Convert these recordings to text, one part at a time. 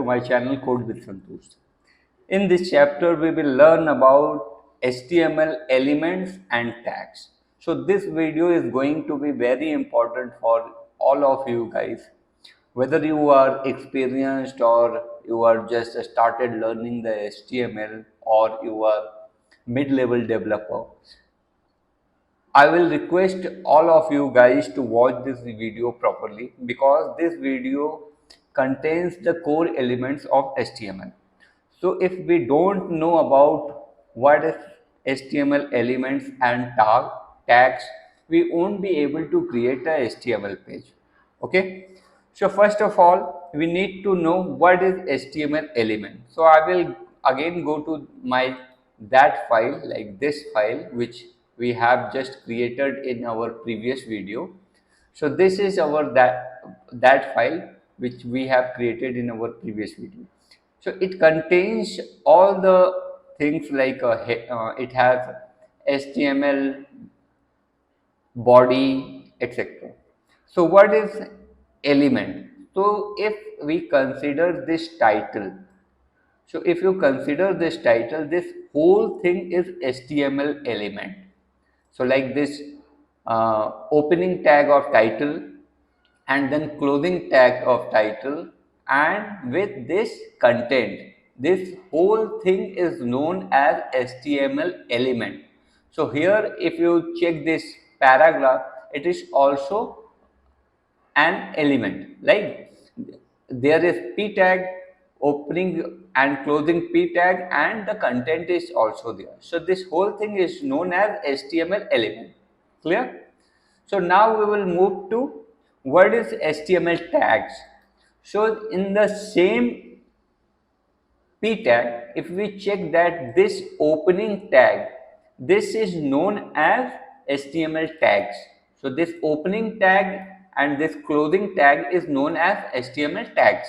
to my channel Code with Santosh. In this chapter, we will learn about HTML elements and tags. So this video is going to be very important for all of you guys. Whether you are experienced or you are just started learning the HTML or you are mid-level developer, I will request all of you guys to watch this video properly because this video contains the core elements of HTML. So if we don't know about what is HTML elements and tags, we won't be able to create a HTML page. Okay. So first of all, we need to know what is HTML element. So I will again go to my that file, like this file which we have just created in our previous video. So this is our that file which we have created in our previous video. So it contains all the things like it has HTML, body, etc. So what is element? So if we consider this title, so if you consider this title, this whole thing is HTML element. So like this opening tag of title and then closing tag of title and with this content, this whole thing is known as HTML element. So here if you check this paragraph, it is also an element, like there is p tag, opening and closing p tag, and the content is also there. So this whole thing is known as HTML element. Clear? So now we will move to what is HTML tags. So in the same p tag, if we check that this opening tag, this is known as HTML tags. So this opening tag and this closing tag is known as HTML tags,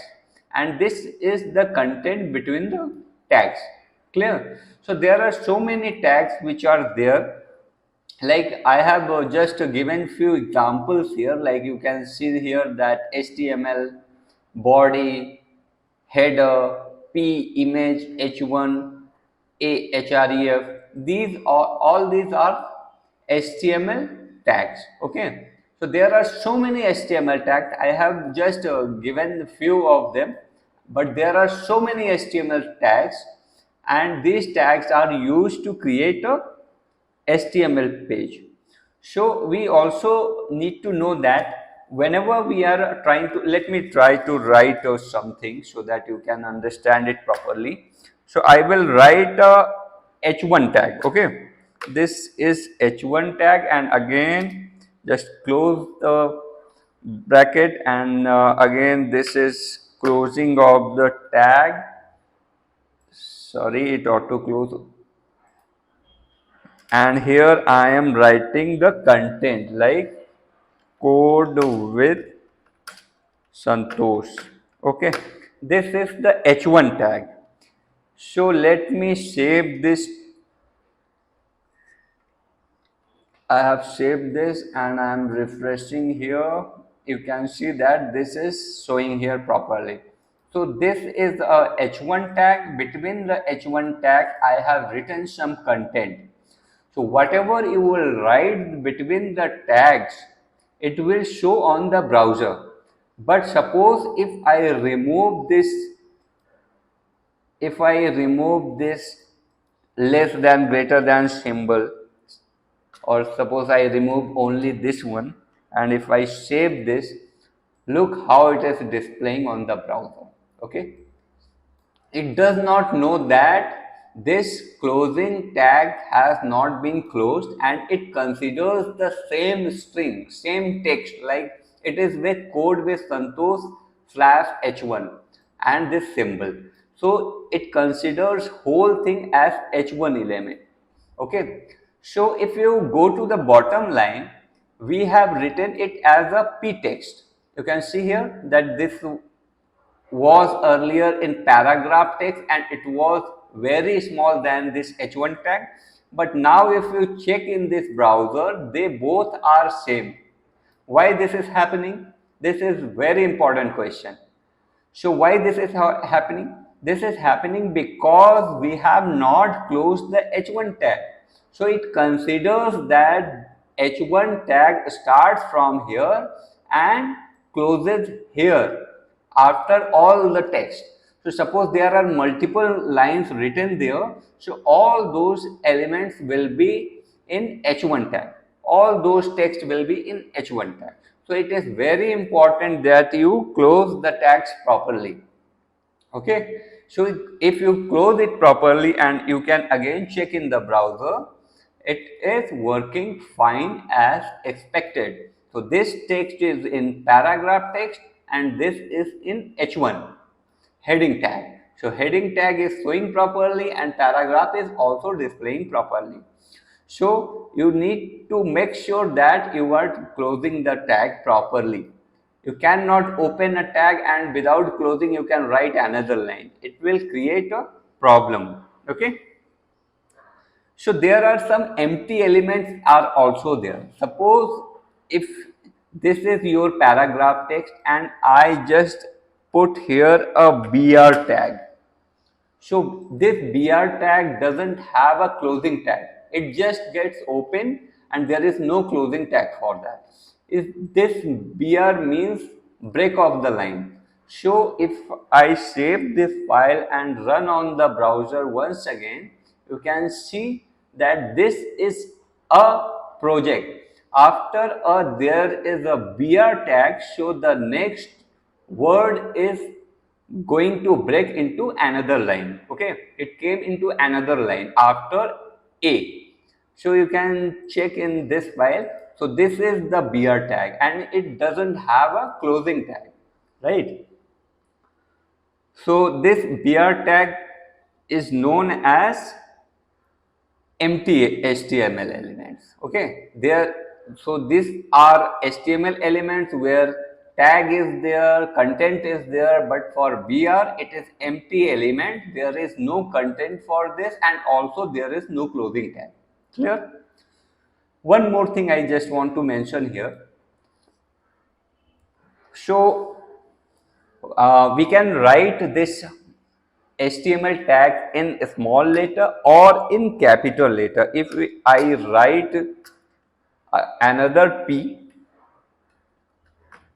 and this is the content between the tags. Clear? So there are so many tags which are there. Like I have just given few examples here. Like you can see here that HTML, body, header, p, image, h1, href. These are all these are HTML tags. Okay. So there are so many HTML tags. I have just given few of them, but there are so many HTML tags, and these tags are used to create a HTML page. So we also need to know that whenever we are trying to, let me try to write something so that you can understand it properly. So I will write a h1 tag. Okay, this is h1 tag, and again just close the bracket, and again this is closing of the tag. Sorry, it auto close, and here I am writing the content like Code with Santosh. Okay, this is the h1 tag. So let me save this. I have saved this and I am refreshing here. You can see that this is showing here properly. So this is a h1 tag. Between the h1 tag I have written some content. So whatever you will write between the tags, it will show on the browser. But suppose if I remove this less than greater than symbol, or suppose I remove only this one, and if I save this, look how it is displaying on the browser. Okay. It does not know that this closing tag has not been closed, and it considers the same string, same text, like it is with code with Santosh slash h1 and this symbol. So it considers whole thing as h1 element. Okay. So if you go to the bottom line, we have written it as a p text. You can see here that this was earlier in paragraph text and it was very small than this h1 tag, but now if you check in this browser, they both are same. Why this is happening? This is very important question. So why this is happening? This is happening because we have not closed the h1 tag. So it considers that h1 tag starts from here and closes here after all the text. So suppose there are multiple lines written there, so all those elements will be in h1 tag. All those text will be in h1 tag. So it is very important that you close the tags properly. Okay, so if you close it properly and you can again check in the browser, it is working fine as expected. So this text is in paragraph text and this is in h1 heading tag. So heading tag is showing properly and paragraph is also displaying properly. So you need to make sure that you are closing the tag properly. You cannot open a tag and without closing you can write another line. It will create a problem. Okay. So there are some empty elements are also there. Suppose if this is your paragraph text and I just put here a BR tag. So this BR tag doesn't have a closing tag. It just gets open and there is no closing tag for that. If this BR means break of the line. So if I save this file and run on the browser once again, you can see that this is a project. After there is a BR tag, so the next word is going to break into another line. Okay, it came into another line after A. So you can check in this file. So this is the BR tag and it doesn't have a closing tag, right? So this BR tag is known as empty HTML elements. Okay, so these are HTML elements where tag is there, content is there, but for BR it is empty element. There is no content for this and also there is no closing tag. Clear? One more thing I just want to mention here. So we can write this HTML tag in small letter or in capital letter. If I write another P,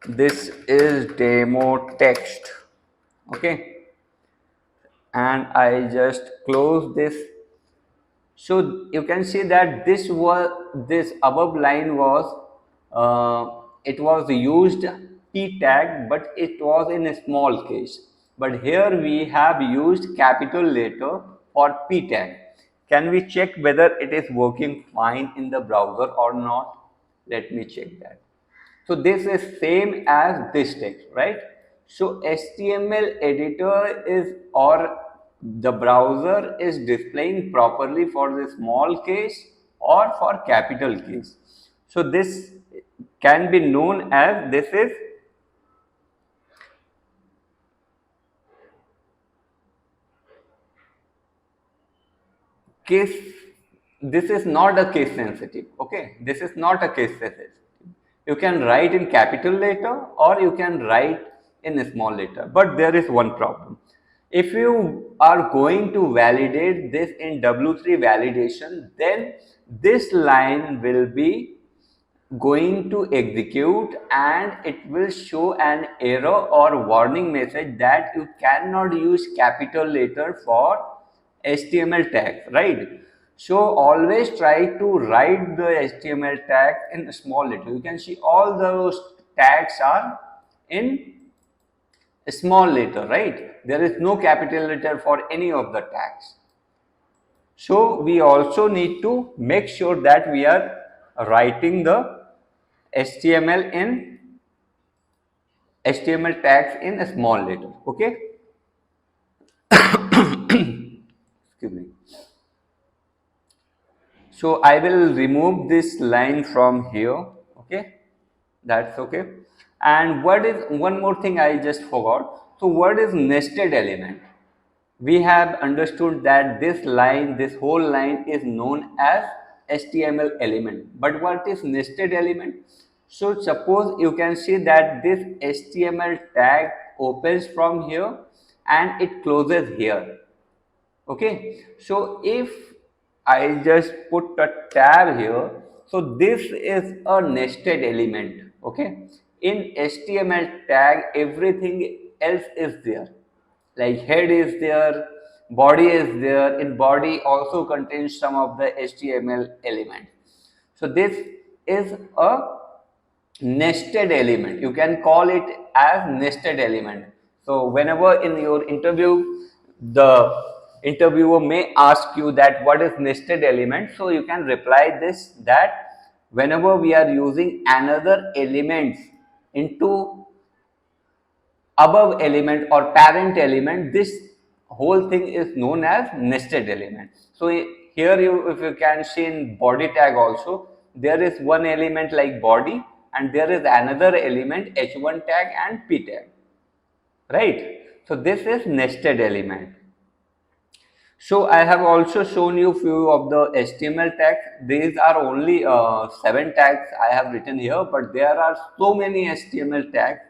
this is demo text, okay, and I just close this. So you can see that this above line was it was used P tag, but it was in a small case. But here we have used capital letter for P tag. Can we check whether it is working fine in the browser or not? Let me check that. So this is same as this text, right? So HTML editor is or the browser is displaying properly for the small case or for capital case. So this can be known as this is case. This is not a case sensitive. Okay, this is not a case sensitive. You can write in capital letter or you can write in a small letter, but there is one problem. If you are going to validate this in W3 validation, then this line will be going to execute and it will show an error or warning message that you cannot use capital letter for HTML tags, right? So always try to write the HTML tag in small letter. You can see all those tags are in small letter, right? There is no capital letter for any of the tags. So we also need to make sure that we are writing the HTML tags in a small letter. Okay. Excuse me. So I will remove this line from here. Okay, that's okay. And what is one more thing I just forgot. So what is nested element? We have understood that this line, this whole line is known as HTML element. But what is nested element? So suppose you can see that this HTML tag opens from here and it closes here. Okay, so if I just put a tab here, so this is a nested element. Okay, in HTML tag, everything else is there, like head is there, body is there. In body also contains some of the HTML elements. So this is a nested element. You can call it as nested element. So whenever in your interview the interviewer may ask you that what is nested element, so you can reply this, that whenever we are using another elements into above element or parent element, this whole thing is known as nested element. So here you, if you can see in body tag also, there is one element like body and there is another element h1 tag and p tag, right? So this is nested element. So I have also shown you few of the HTML tags. These are only 7 tags I have written here, but there are so many HTML tags.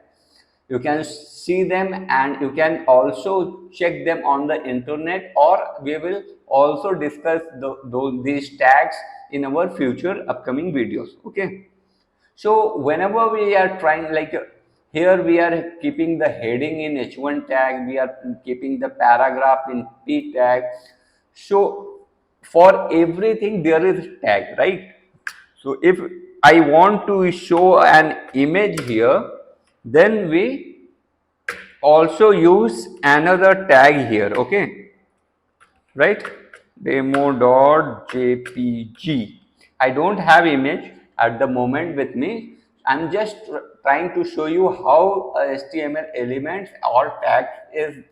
You can see them and you can also check them on the internet, or we will also discuss these tags in our future upcoming videos. Okay. So whenever we are trying, like here we are keeping the heading in h1 tag, we are keeping the paragraph in p tag. So for everything there is tag, right? So if I want to show an image here, then we also use another tag here, okay, right? Demo.jpg. I don't have image at the moment with me. I'm just trying to show you how HTML elements or tags is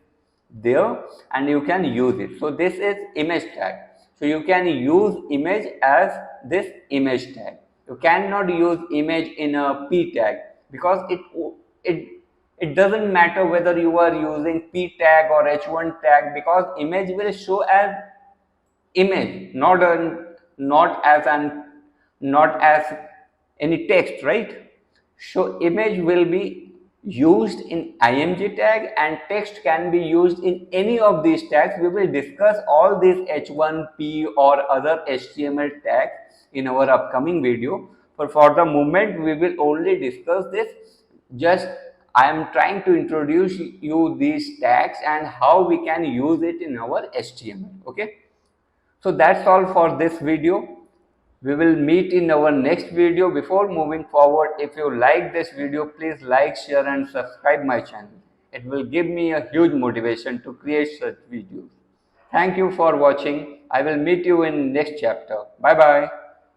there and you can use it. So this is image tag. So you can use image as this image tag. You cannot use image in a p tag because it it doesn't matter whether you are using p tag or h1 tag, because image will show as image, not as any text, right? So image will be used in img tag and text can be used in any of these tags. We will discuss all these h1p or other html tags in our upcoming video, but for the moment we will only discuss this. Just I am trying to introduce you these tags and how we can use it in our html. Okay, so that's all for this video. We will meet in our next video. Before moving forward, if you like this video, please like, share and subscribe my channel. It will give me a huge motivation to create such videos. Thank you for watching. I will meet you in next chapter. Bye bye.